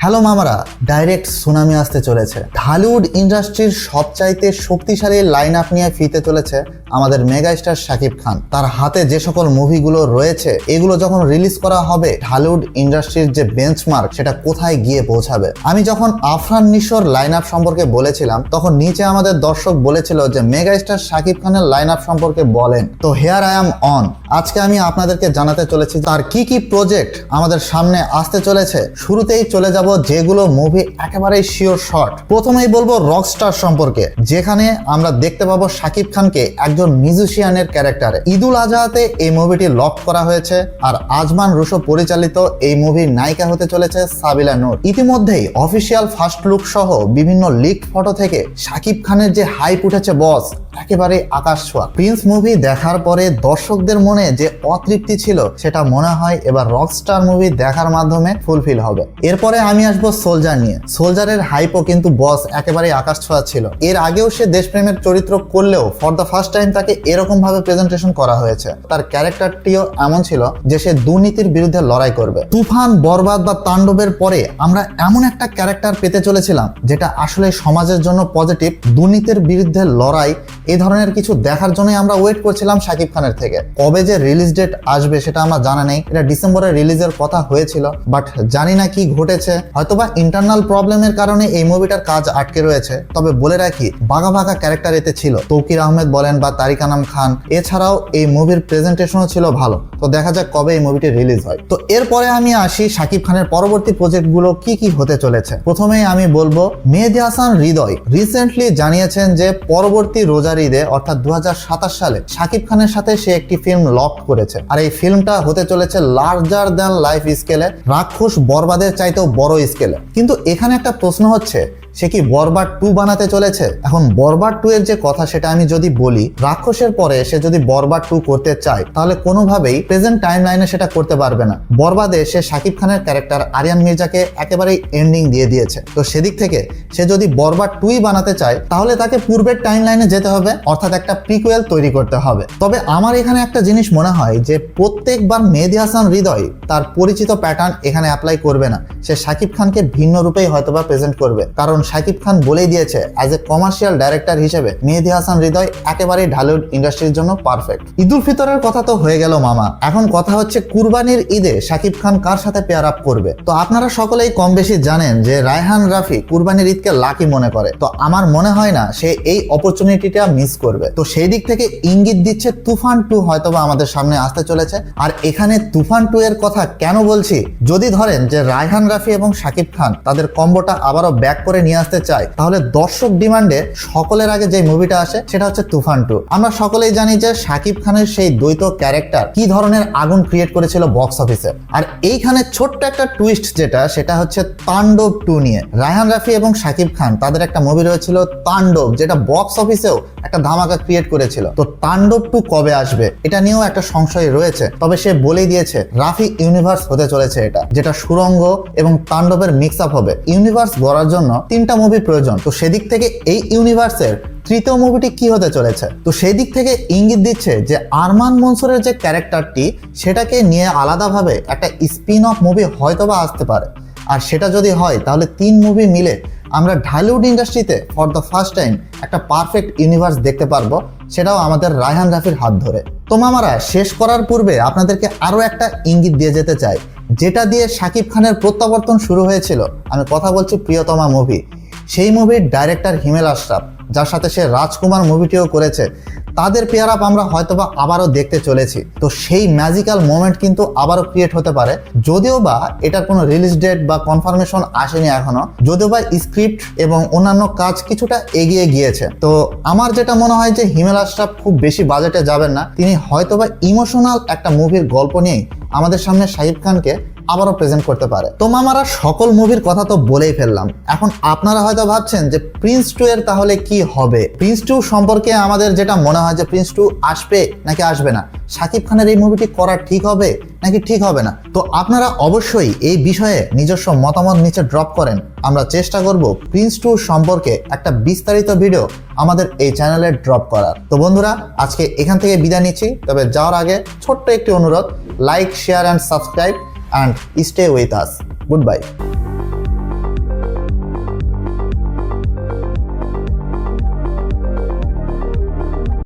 Hello মামারা, direct tsunami আসতে চলেছে। ঢালিউড ইন্ডাস্ট্রির সবচাইতে শক্তিশালী লাইন আপ নিয়ে ফিরতে চলেছে আমাদের মেগাস্টার শাকিব খান। তার হাতে যে সকল মুভিগুলো রয়েছে এগুলো যখন রিলিজ করা হবে, ঢালিউড ইন্ডাস্ট্রির যে বেঞ্চমার্ক সেটা কোথায় গিয়ে পৌঁছাবে। আমি যখন আফরান নিশোর লাইন আপ সম্পর্কে বলেছিলাম তখন নিচে আমাদের দর্শক বলেছিল যে মেগাস্টার শাকিব খানের লাইন আপ সম্পর্কে বলেন। তো হেয়ার আই অ্যাম অন। আজকে আমি আপনাদেরকে জানাতে চলেছি তার কি কি প্রজেক্ট আমাদের সামনে আসতে চলেছে। শুরুতেই চলে যাব যেগুলো মুভি একেবারেই শিওর শট। প্রথমেই বলবো রকস্টার সম্পর্কে, যেখানে আমরা দেখতে পাবো শাকিব খানকে একজন মিউজিশিয়ানের ক্যারেক্টারে। ঈদুল আজহাতে এই মুভিটি লক করা হয়েছে আর আজমান রুশো পরিচালিত এই মুভির নায়িকা হতে চলেছে সাবিলা নূর। ইতিমধ্যেই অফিসিয়াল ফার্স্ট লুক সহ বিভিন্ন লিক ফটো থেকে শাকিব খানের যে হাইপ উঠেছে বস, একেবারে আকাশ ছোঁয়া। প্রিন্স মুভি দেখার পরে দর্শকদের মনে যে অতৃপ্তি ছিল সেটা মনে হয় এবার রকস্টার মুভি দেখার মাধ্যমে ফুলফিল হবে। এরপরে আমি আসবো সোলজার নিয়ে। সোলজারের হাইপও কিন্তু বস একেবারে আকাশ ছোঁয়া ছিল। এর আগেও সে দেশপ্রেমের চরিত্র করলেও ফর দ্য ফার্স্ট টাইম তাকে এরকম ভাবে প্রেজেন্টেশন করা হয়েছে। তার ক্যারেক্টারটিও এমন ছিল যে সে দুর্নীতির বিরুদ্ধে লড়াই করবে। তুফান, বরবাদ বা তাণ্ডবের পরে আমরা এমন একটা ক্যারেক্টার পেতে চলেছিলাম যেটা আসলে সমাজের জন্য পজিটিভ। দুর্নীতির বিরুদ্ধে লড়াই এই ধরনের কিছু দেখার জন্যই আমরা ওয়েট করছিলাম শাকিব খানের থেকে। কবে যে রিলিজ ডেট আসবে সেটা আমরা জানা নেই। এটা ডিসেম্বরে রিলিজের কথা হয়েছিল, বাট জানি না কি ঘটেছে। হয়তোবা ইন্টারনাল প্রবলেমের কারণে এই মুভিটার কাজ আটকে রয়েছে। তবে বলে রাখি, বাঘা বাঘা ক্যারেক্টার এতে ছিল। তৌকির আহমেদ বলেন বা তারিক আনাম খান, এছাড়াও এই মুভির প্রেজেন্টেশনও ছিল ভালো। তো দেখা যাক কবে এই মুভিটি রিলিজ হয়। তো এরপরে আমি আসি শাকিব খানের পরবর্তী প্রজেক্টগুলো কি কি হতে চলেছে। প্রথমেই আমি বলবো মেহেদী হাসান হৃদয় রিসেন্টলি জানিয়েছেন যে পরবর্তী রোজার ঈদে অর্থাৎ 2027 সালে শাকিব খানের সাথে সে একটি ফিল্ম লক করেছে। আর এই ফিল্মটা হতে চলেছে লার্জার দ্যান লাইফ স্কেলে, রাক্ষস বরবাদের চাইতেও বড় স্কেলে। কিন্তু এখানে একটা প্রশ্ন হচ্ছে, সে কি বরবাদ 2 বানাতে চলেছে? এখন বরবাদ 2 এর যে কথা সেটা আমি যদি বলি, রাক্ষসের পরে সে যদি বরবাদ 2 করতে চায় তাহলে কোনোভাবেই প্রেজেন্ট টাইম লাইনে সেটা করতে পারবে না। বরবাদে সে শাকিব খানের ক্যারেক্টার আরিয়ান মির্জাকে একেবারেই এন্ডিং দিয়ে দিয়েছে। তো সেদিক থেকে সে যদি বরবাদ 2 বানাতে চায় তাহলে তাকে পূর্বের টাইম লাইনে যেতে হবে, অর্থাৎ একটা প্রিকুয়েল তৈরি করতে হবে। তবে আমার এখানে একটা জিনিস মনে হয় যে প্রত্যেকবার মেহেদী হাসান হৃদয় তার পরিচিত প্যাটার্ন এখানে অ্যাপ্লাই করবে না। সে শাকিব খানকে ভিন্ন রূপেই হয়তোবা প্রেজেন্ট করবে, কারণ শাকিব খান বলেই দিয়েছে অ্যাজ এ কমার্শিয়াল ডাইরেক্টর হিসেবে মেহেদী হাসান হৃদয় একেবারেই ঢালিউড ইন্ডাস্ট্রির জন্য পারফেক্ট। ঈদুল ফিতরের কথা তো হয়ে গেল মামা, এখন কথা হচ্ছে কুরবানির ঈদে শাকিব খান কার সাথে পেয়ার আপ করবে। তো আপনারা সকলেই কম বেশি জানেন যে রায়হান রাফি কুরবানির ঈদকে লাকি মনে করে। তো আমার মনে হয় না সে এই অপরচুনিটিটা মিস করবে। তো সেই দিক থেকে ইঙ্গিত দিচ্ছে তুফান 2 হয়তোবা আমাদের সামনে আসতে চলেছে। আর এখানে তুফান 2 এর কথা কেন বলছি, যদি ধরেন যে রায়হান রাফি এবং শাকিব খান তাদের কম্বোটা আবারও ব্যাক করে নিয়ে আসতে চায় তাহলে দর্শক ডিমান্ডে সকলের আগে যে মুভিটা আসে সেটা হচ্ছে তুফান 2। আমরা সকলেই জানি যে শাকিব খানের সেই দ্বৈত ক্যারেক্টার কি ধরনের আগুন ক্রিয়েট করেছিল বক্স অফিসে। আর এইখানে ছোট্ট একটা টুইস্ট সেটা হচ্ছে তাণ্ডব 2 নিয়ে। রায়হান রাফি এবং শাকিব খান তাদের একটা মুভি রয়েছিল তাণ্ডব, যেটা বক্স অফিসেও একটা ধামাকা ক্রিয়েট করেছিল। তো তাণ্ডব 2 কবে আসবে এটা নিয়েও একটা সংশয় রয়েছে। তবে সে বলেই দিয়েছে রাফি ইউনিভার্স হতে চলেছে এটা, যেটা সুরঙ্গ এবং তাণ্ডবের মিক্স আপ হবে। ইউনিভার্স গড়ার জন্য 3টা মুভি প্রয়োজন। তো সেদিক থেকে এই ইউনিভার্সের তৃতীয় মুভিটি কি হতে চলেছে, তো সেই দিক থেকে ইঙ্গিত দিচ্ছে যে আরমান মনসুরের যে ক্যারেক্টারটি সেটাকে নিয়ে আলাদাভাবে একটা স্পিন অফ মুভি হয়তোবা আসতে পারে। আর সেটা যদি হয় তাহলে 3 মুভি মিলে আমরা ঢালিউড ইন্ডাস্ট্রিতে ফর দ্য ফার্স্ট টাইম একটা পারফেক্ট ইউনিভার্স দেখতে পারবো, সেটাও আমাদের রায়হান রাফির হাত ধরে। তো মামারা, শেষ করার পূর্বে আপনাদেরকে আরো একটা ইঙ্গিত দিয়ে যেতে চাই, যেটা দিয়ে শাকিব খানের প্রত্যাবর্তন শুরু হয়েছিল। আমি কথা বলছি প্রিয়তমা মুভি। সেই মুভির ডাইরেক্টর হিমেল আশরাফ, যার সাথে সে রাজকুমার মুভিটিও করেছে, তাদের পেয়ার আপ আমরা হয়তোবা আবারও দেখতে চলেছি। তো সেই ম্যাজিক্যাল মোমেন্ট কিন্তু আবারও ক্রিয়েট হতে পারে, যদিও বা এটার কোনো রিলিজ ডেট বা কনফার্মেশন আসেনি এখনো, যদিও বা স্ক্রিপ্ট এবং অন্যান্য কাজ কিছুটা এগিয়ে গিয়েছে। তো আমার যেটা মনে হয় যে হিমেল আশরাফ খুব বেশি বাজেটে যাবেন না, তিনি হয়তোবা ইমোশনাল একটা মুভির গল্প নিয়েই আমাদের সামনে শাকিব খানকে আবারও প্রেজেন্ট করতে পারে। তো মামারা, সকল মুভির কথা তো বলেই ফেললাম। এখন আপনারা হয়তো ভাবছেন যে প্রিন্স 2 এর তাহলে কি হবে। প্রিন্স 2 সম্পর্কে আমাদের যেটা মনে হয় যে প্রিন্স 2 আসবে নাকি আসবে না, শাকিব খানের এই মুভিটি করা ঠিক হবে নাকি ঠিক হবে না। তো আপনারা অবশ্যই এই বিষয়ে নিজস্ব মতামত নিচে ড্রপ করেন। আমরা চেষ্টা করব প্রিন্স 2 সম্পর্কে একটা বিস্তারিত ভিডিও আমাদের এই চ্যানেলে ড্রপ করার। তো বন্ধুরা, আজকে এখান থেকে বিদায় নিচ্ছি। তবে যাওয়ার আগে ছোট্ট একটি অনুরোধ, like, share and subscribe and stay with us. Goodbye.